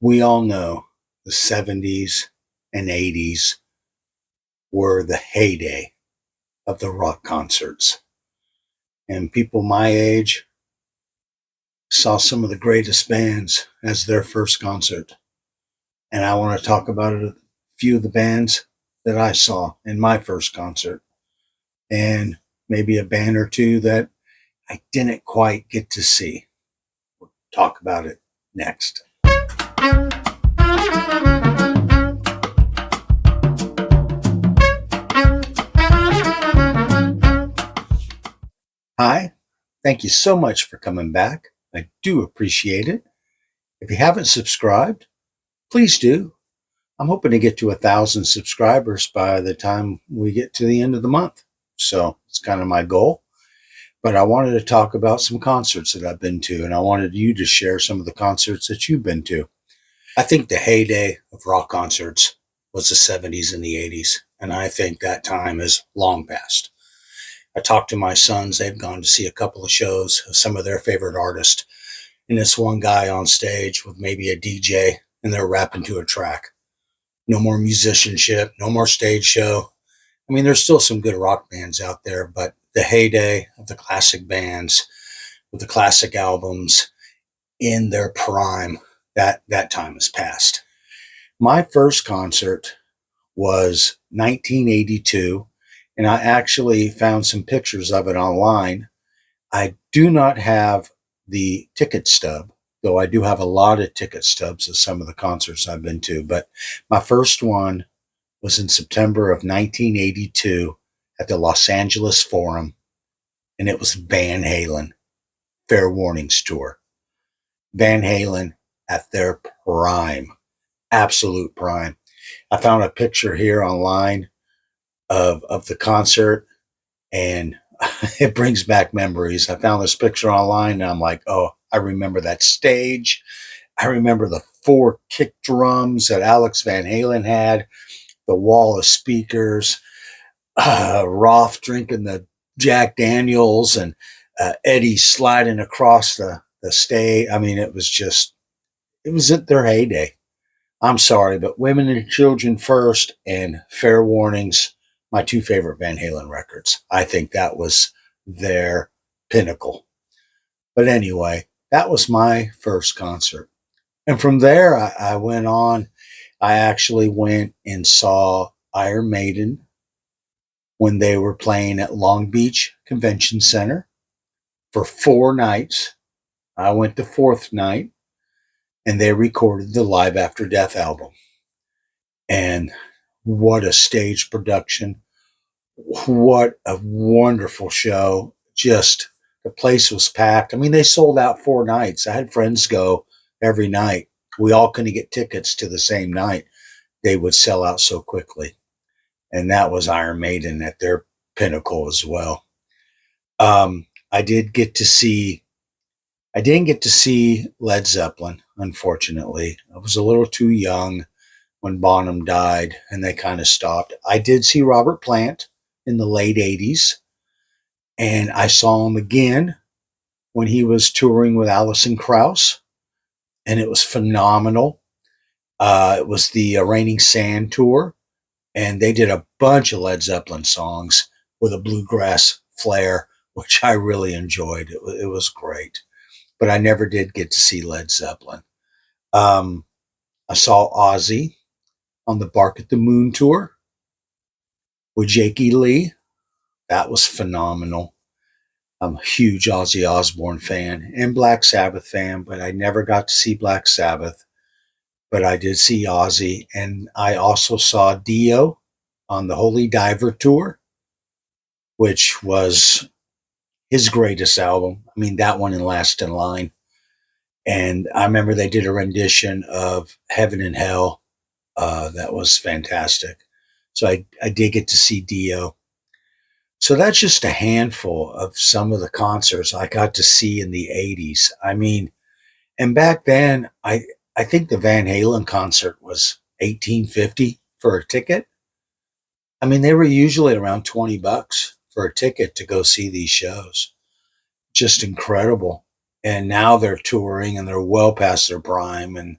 We all know the 70s and 80s were the heyday of the rock concerts. And people my age saw some of the greatest bands as their first concert. And I want to talk about a few of the bands that I saw in my first concert, and maybe a band or two that I didn't quite get to see. We'll talk about it next. Hi, thank you so much for coming back. I do appreciate it. If you haven't subscribed, please do. I'm hoping to get to 1,000 subscribers by the time we get to the end of the month. So it's kind of my goal. But I wanted to talk about some concerts that I've been to, and I wanted you to share some of the concerts that you've been to. I think the heyday of rock concerts was the 70s and the 80s, and I think that time is long past. I talked to my sons. They've gone to see a couple of shows of some of their favorite artists, and it's one guy on stage with maybe a DJ, and they're rapping to a track. No more musicianship, no more stage show. I mean, there's still some good rock bands out there, but the heyday of the classic bands with the classic albums in their prime, that time has passed. My first concert was 1982, and I actually found some pictures of it online. I do not have the ticket stub, though I do have a lot of ticket stubs of some of the concerts I've been to. But my first one was in September of 1982 at the Los Angeles Forum, and it was Van Halen, Fair Warnings Tour. Van Halen at their prime, absolute prime. I found a picture here online of the concert, and it brings back memories. I found this picture online, and I'm like, oh, I remember that stage. I remember the 4 kick drums that Alex Van Halen had, the wall of speakers, Roth drinking the Jack Daniels, and Eddie sliding across the stage. I mean, it was at their heyday. I'm sorry, but Women and Children First and Fair Warnings, my 2 favorite Van Halen records. I think that was their pinnacle. But anyway, that was my first concert. And from there, I went on. I actually went and saw Iron Maiden when they were playing at Long Beach Convention Center for 4 nights. I went the 4th night, and they recorded the Live After Death album. And what a stage production. What a wonderful show. Just the place was packed. I mean, they sold out 4 nights. I had friends go every night. We all couldn't get tickets to the same night. They would sell out so quickly. And that was Iron Maiden at their pinnacle as well. I didn't get to see Led Zeppelin, unfortunately. I was a little too young when Bonham died, and they kind of stopped. I did see Robert Plant in the late 80s, and I saw him again when he was touring with Alison Krauss, and it was phenomenal. It was the Raining Sand tour, and they did a bunch of Led Zeppelin songs with a bluegrass flair, which I really enjoyed. It was great. But I never did get to see Led Zeppelin. I saw Ozzy on the Bark at the Moon tour with Jakey Lee. That was phenomenal. I'm a huge Ozzy Osbourne fan and Black Sabbath fan, but I never got to see Black Sabbath. But I did see Ozzy, and I also saw Dio on the Holy Diver tour, which was his greatest album. I mean, that one and Last in Line. And I remember they did a rendition of Heaven and Hell. That was fantastic. So I did get to see Dio. So that's just a handful of some of the concerts I got to see in the 80s. I mean, and back then, I think the Van Halen concert was $18.50 for a ticket. I mean, they were usually around $20 for a ticket to go see these shows. Just incredible. And now they're touring, and they're well past their prime. And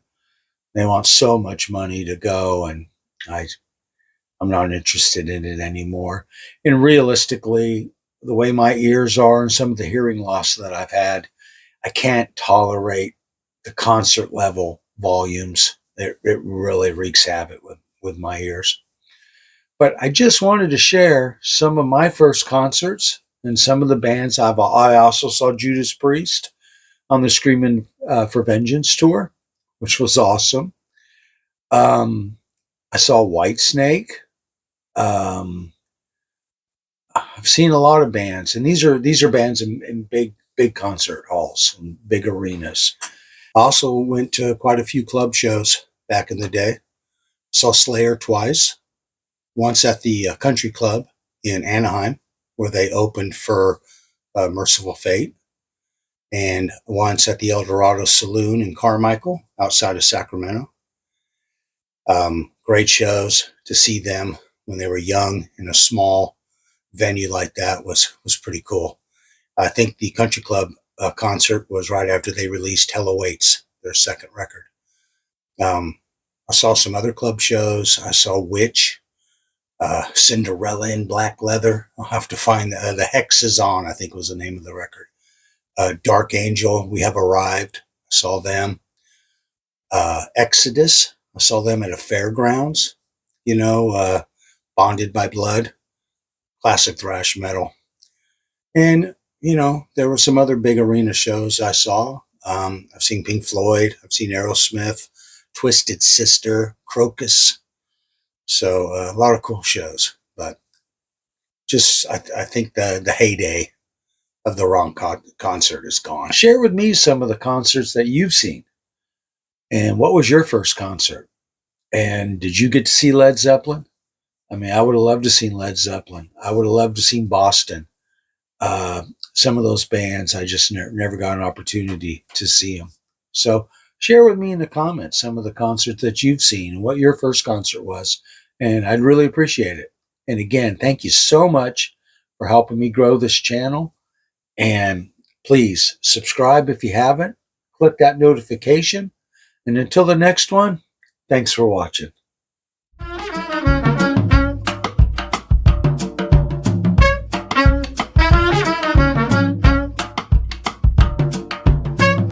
They want so much money to go, and I'm not interested in it anymore. And realistically, the way my ears are and some of the hearing loss that I've had, I can't tolerate the concert level volumes. It really wreaks havoc with my ears. But I just wanted to share some of my first concerts and some of the bands. I also saw Judas Priest on the Screaming for Vengeance tour, which was awesome. I saw Whitesnake. Um, I've seen a lot of bands, and these are bands in big concert halls and big arenas. I also went to quite a few club shows back in the day. Saw Slayer twice. Once at the Country Club in Anaheim, where they opened for Merciful Fate, and once at the El Dorado Saloon in Carmichael, outside of Sacramento. Great shows. To see them when they were young in a small venue like that was pretty cool. I think the Country Club concert was right after they released Hell Awaits, their second record. I saw some other club shows. I saw Witch, Cinderella in Black Leather. I'll have to find the Hexes On, I think was the name of the record. Dark Angel, We Have Arrived. I saw them. Exodus, I saw them at a fairgrounds. Bonded by Blood, classic thrash metal. And, there were some other big arena shows I saw. I've seen Pink Floyd. I've seen Aerosmith, Twisted Sister, Crocus. So a lot of cool shows. But I think the heyday of the wrong concert is gone. Share with me some of the concerts that you've seen. And what was your first concert? And did you get to see Led Zeppelin? I mean, I would have loved to seen Led Zeppelin. I would have loved to seen Boston. Some of those bands, I just never got an opportunity to see them. So share with me in the comments some of the concerts that you've seen and what your first concert was. And I'd really appreciate it. And again, thank you so much for helping me grow this channel. And please subscribe if you haven't. Click that notification. And until the next one, thanks for watching.